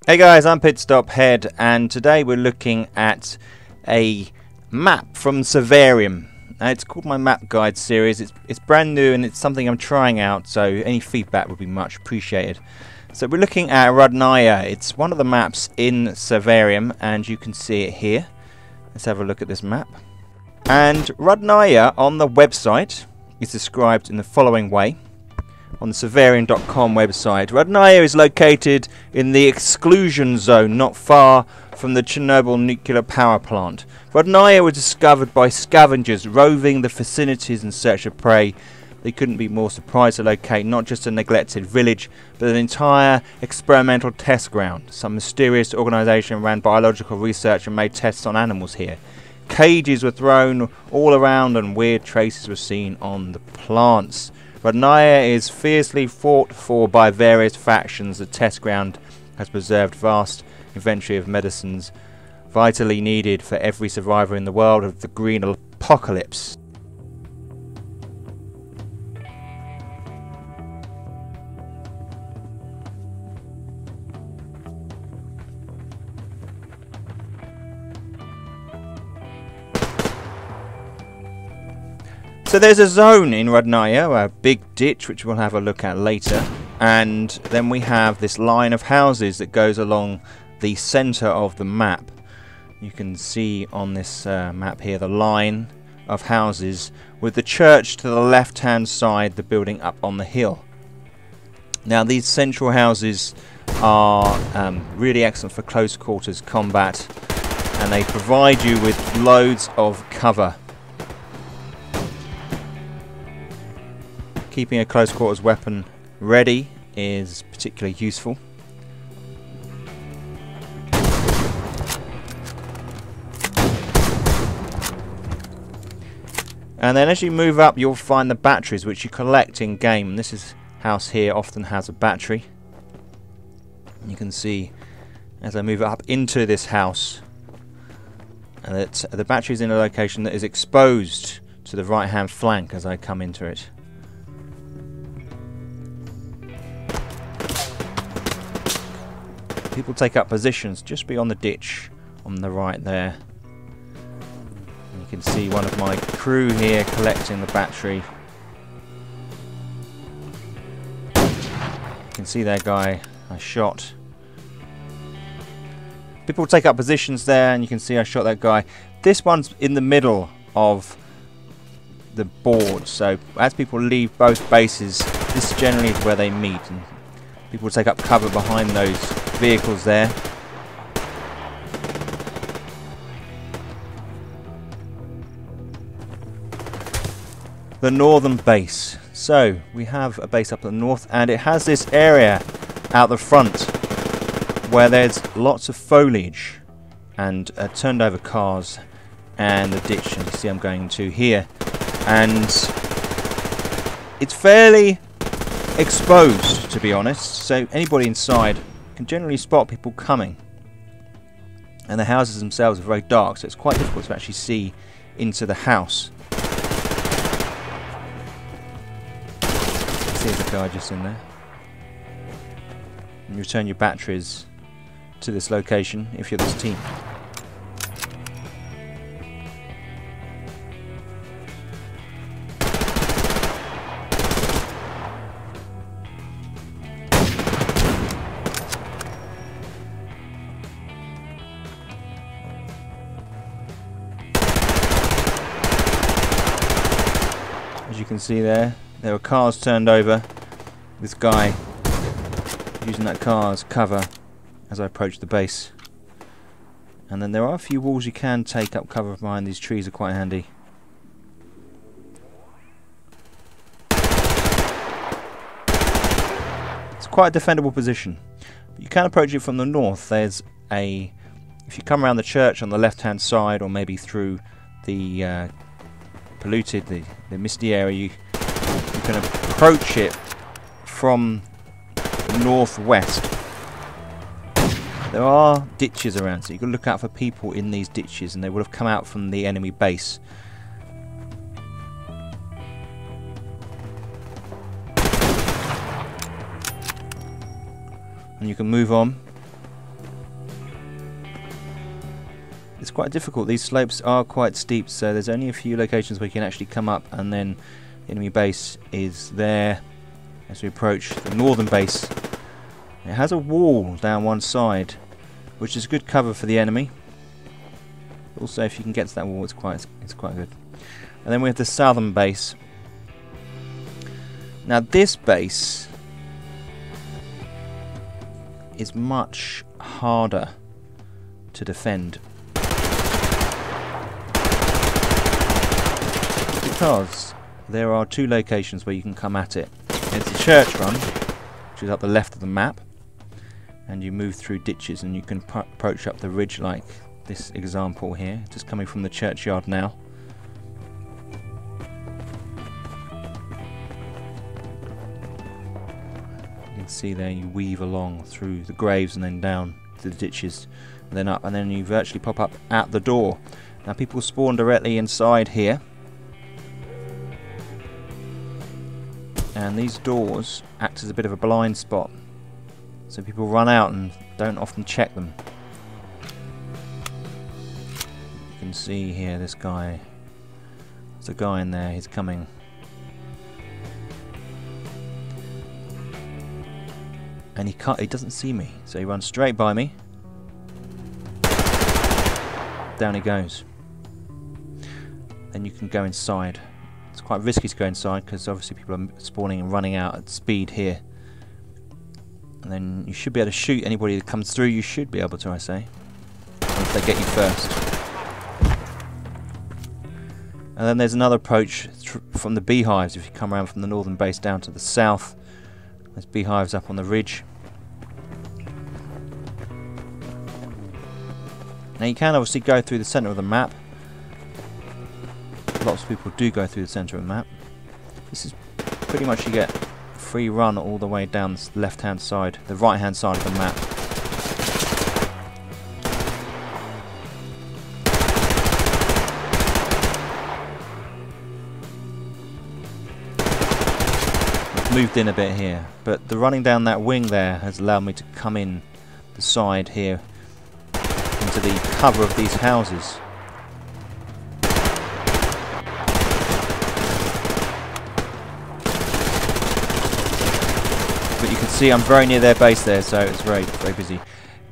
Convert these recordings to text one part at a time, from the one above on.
Hey guys, I'm Pitstop Head, and today we're looking at a map from Survarium. It's called my map guide series. It's brand new and it's something I'm trying out, so any feedback would be much appreciated. So we're looking at Rudnya. It's one of the maps in Survarium, and you can see it here. Let's have a look at this map. And Rudnya on the website is described in the following way. On the Survarium.com website, Rudnya is located in the exclusion zone not far from the Chernobyl Nuclear Power Plant. Rudnya was discovered by Scavengers roving the vicinities in search of prey. They couldn't be more surprised to locate not just a neglected village, but an entire experimental test ground. Some mysterious organisation ran biological research and made tests on animals here. Cages were thrown all around and weird traces were seen on the plants. Rudnya is fiercely fought for by various factions. The test ground has preserved vast inventory of medicines vitally needed for every survivor in the world of the green apocalypse. So there's a zone in Rudnya, a big ditch which we'll have a look at later, and then we have this line of houses that goes along the centre of the map. You can see on this map here the line of houses with the church to the left hand side, the building up on the hill. Now these central houses are really excellent for close quarters combat, and they provide you with loads of cover. Keeping a close quarters weapon ready is particularly useful. And then as you move up, you'll find the batteries which you collect in game. And this house here often has a battery. You can see as I move up into this house that the battery is in a location that is exposed to the right hand flank as I come into it. People take up positions just beyond the ditch on the right there. And you can see one of my crew here collecting the battery. You can see that guy I shot. People take up positions there, and you can see I shot that guy. This one's in the middle of the board, so as people leave both bases, this generally is where they meet, and people take up cover behind those vehicles there. The northern base. So we have a base up at the north, and it has this area out the front where there's lots of foliage and turned over cars and the ditch, and you see I'm going to here, and it's fairly exposed, to be honest, so anybody inside can generally spot people coming, and the houses themselves are very dark, so it's quite difficult to actually see into the house. See the guy just in there. And you return your batteries to this location if you're this team. As you can see there were cars turned over. This guy using that car as cover as I approach the base. And then there are a few walls you can take up cover behind. These trees are quite handy. It's quite a defendable position. But you can approach it from the north. There's if you come around the church on the left hand side, or maybe through the polluted, the misty area, you can approach it from the northwest. There are ditches around, so you can look out for people in these ditches, and they would have come out from the enemy base. And you can move on it's quite difficult. These slopes are quite steep, so there's only a few locations where you can actually come up, and then the enemy base is there as we approach the northern base. It has a wall down one side, which is good cover for the enemy. Also, if you can get to that wall, it's quite good. And then we have the southern base. Now this base is much harder to defend because there are two locations where you can come at it. It's a church run, which is up the left of the map, and you move through ditches and you can approach up the ridge like this example here, just coming from the churchyard now. You can see there you weave along through the graves and then down to the ditches and then up, and then you virtually pop up at the door. Now people spawn directly inside here, and these doors act as a bit of a blind spot, so people run out and don't often check them. You can see here this guy, there's a guy in there, he's coming. And he doesn't see me, so he runs straight by me. Down he goes. Then you can go inside. It's quite risky to go inside because obviously people are spawning and running out at speed here. And then you should be able to shoot anybody that comes through. You should be able to, I say, if they get you first. And then there's another approach from the beehives. If you come around from the northern base down to the south, there's beehives up on the ridge. Now you can obviously go through the centre of the map. Lots of people do go through the centre of the map. This is pretty much, you get free run all the way down the left hand side, the right hand side of the map. I've moved in a bit here, but the running down that wing there has allowed me to come in the side here into the cover of these houses. But you can see I'm very near their base there, so it's very, very busy.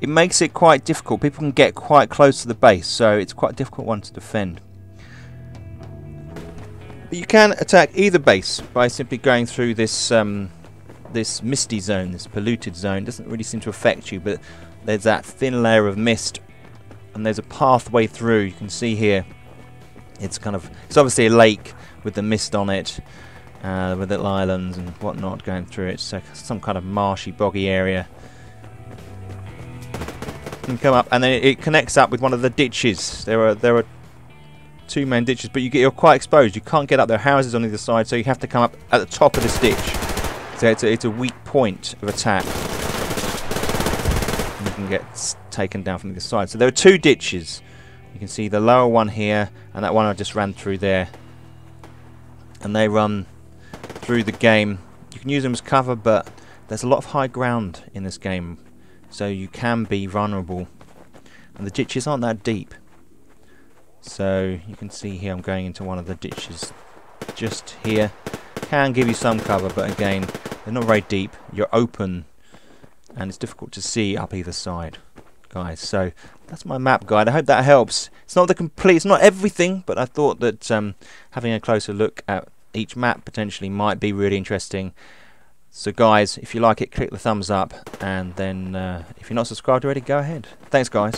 It makes it quite difficult. People can get quite close to the base, so it's quite a difficult one to defend. But you can attack either base by simply going through this this misty zone, this polluted zone. It doesn't really seem to affect you, but there's that thin layer of mist, and there's a pathway through. You can see here, it's obviously a lake with the mist on it, with little islands and whatnot going through it. So some kind of marshy, boggy area. You can come up, and then it connects up with one of the ditches. There are two main ditches, but you're quite exposed. You can't get up. There are houses on either side, so you have to come up at the top of this ditch. So it's a weak point of attack. And you can get taken down from the side. So there are two ditches. You can see the lower one here, and that one I just ran through there. And they run through the game. You can use them as cover, but there's a lot of high ground in this game, so you can be vulnerable. And the ditches aren't that deep. So you can see here I'm going into one of the ditches just here. Can give you some cover, but again, they're not very deep. You're open, and it's difficult to see up either side, guys. So that's my map guide. I hope that helps. It's not it's not everything, but I thought that having a closer look at each map potentially might be really interesting. So guys, if you like it, click the thumbs up, and then if you're not subscribed already, go ahead. Thanks guys.